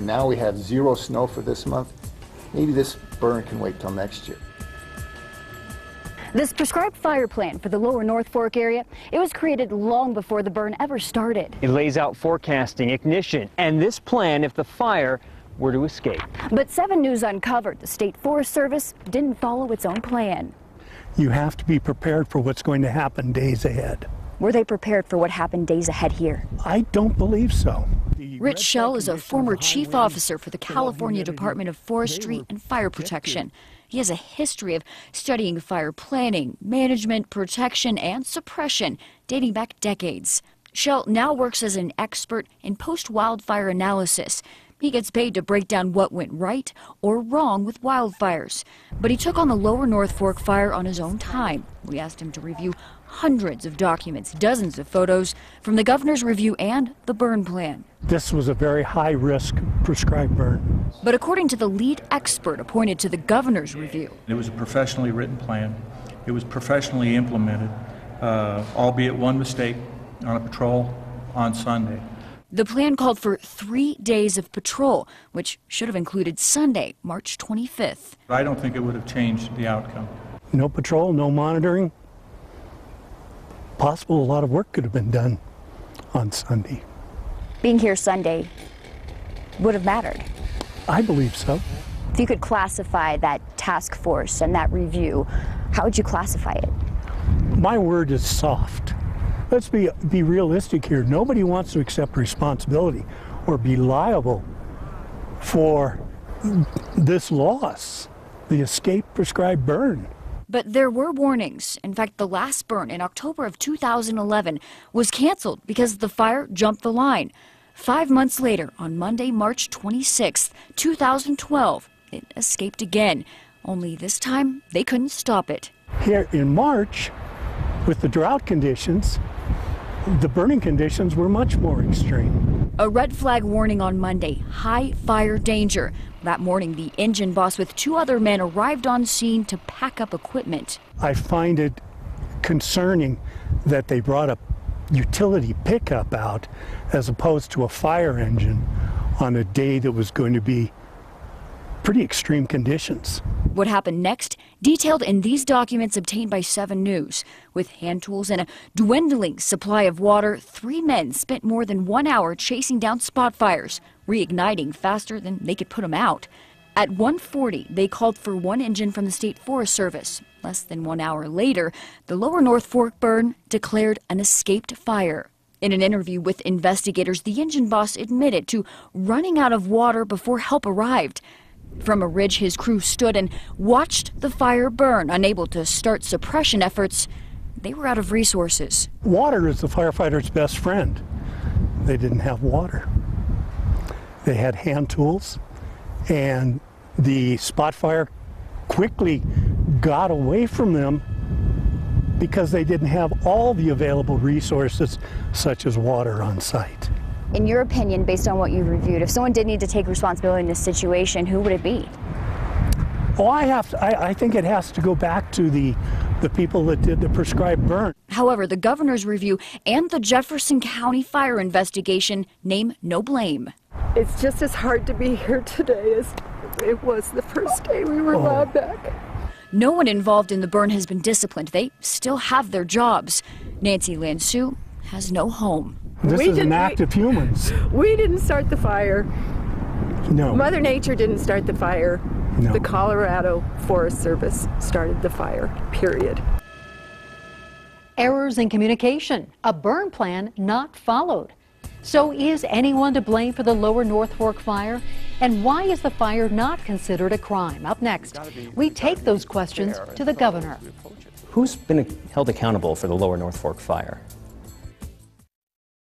Now we have 0 snow for this month. Maybe this burn can wait till next year. This prescribed fire plan for the lower North Fork area, it was created long before the burn ever started. It lays out forecasting, ignition, and this plan if the fire were to escape. But 7 News uncovered the State Forest Service didn't follow its own plan. You have to be prepared for what's going to happen days ahead. Were they prepared for what happened days ahead here? I don't believe so. Rich Schell is a former chief officer for the California Department of Forestry and Fire Protection. He has a history of studying fire planning, management, protection, and suppression dating back decades. Schell now works as an expert in post-wildfire analysis. He gets paid to break down what went right or wrong with wildfires. But he took on the lower North Fork fire on his own time. We asked him to review hundreds of documents, dozens of photos from the governor's review and the burn plan. This was a very high-risk prescribed burn. But according to the lead expert appointed to the governor's review, it was a professionally written plan. It was professionally implemented, albeit one mistake on a patrol on Sunday. The plan called for 3 days of patrol, which should have included Sunday, March 25th. I don't think it would have changed the outcome. No patrol, no monitoring. Possible a lot of work could have been done on Sunday. Being here Sunday would have mattered. I believe so. If you could classify that task force and that review, how would you classify it? My word is soft. Let's be realistic here. Nobody wants to accept responsibility or be liable for this loss, the escape prescribed burn. But there were warnings. In fact, the last burn in October of 2011 was canceled because the fire jumped the line. 5 months later, on Monday, March 26, 2012, it escaped again. Only this time, they couldn't stop it. Here in March, with the drought conditions, the burning conditions were much more extreme. A red flag warning on Monday, high fire danger. That morning, the engine boss with 2 other men arrived on scene to pack up equipment. I find it concerning that they brought a utility pickup out as opposed to a fire engine on a day that was going to be pretty extreme conditions. What happened next, detailed in these documents obtained by 7 News. With hand tools and a dwindling supply of water, 3 men spent more than 1 hour chasing down spot fires, reigniting faster than they could put them out. At 1:40, they called for 1 engine from the State Forest Service. Less than 1 hour later, the lower North Fork burn declared an escaped fire. In an interview with investigators, the engine boss admitted to running out of water before help arrived. From a ridge, his crew stood and watched the fire burn. Unable to start suppression efforts, they were out of resources. Water is the firefighter's best friend. They didn't have water. They had hand tools, and the spot fire quickly got away from them because they didn't have all the available resources, such as water, on site. In your opinion, based on what you've reviewed, if someone did need to take responsibility in this situation, who would it be? Oh, I think it has to go back to the people that did the prescribed burn. However, the governor's review and the Jefferson County fire investigation name no blame. It's just as hard to be here today as it was the first day we were allowed back. No one involved in the burn has been disciplined. They still have their jobs. Nancy Lansue has no home. This is an act of humans. We didn't start the fire. No. Mother Nature didn't start the fire. No. The Colorado Forest Service started the fire, period. Errors in communication, a burn plan not followed. So is anyone to blame for the lower North Fork fire? And why is the fire not considered a crime? Up next, we take those questions to the governor. Who's been held accountable for the lower North Fork fire?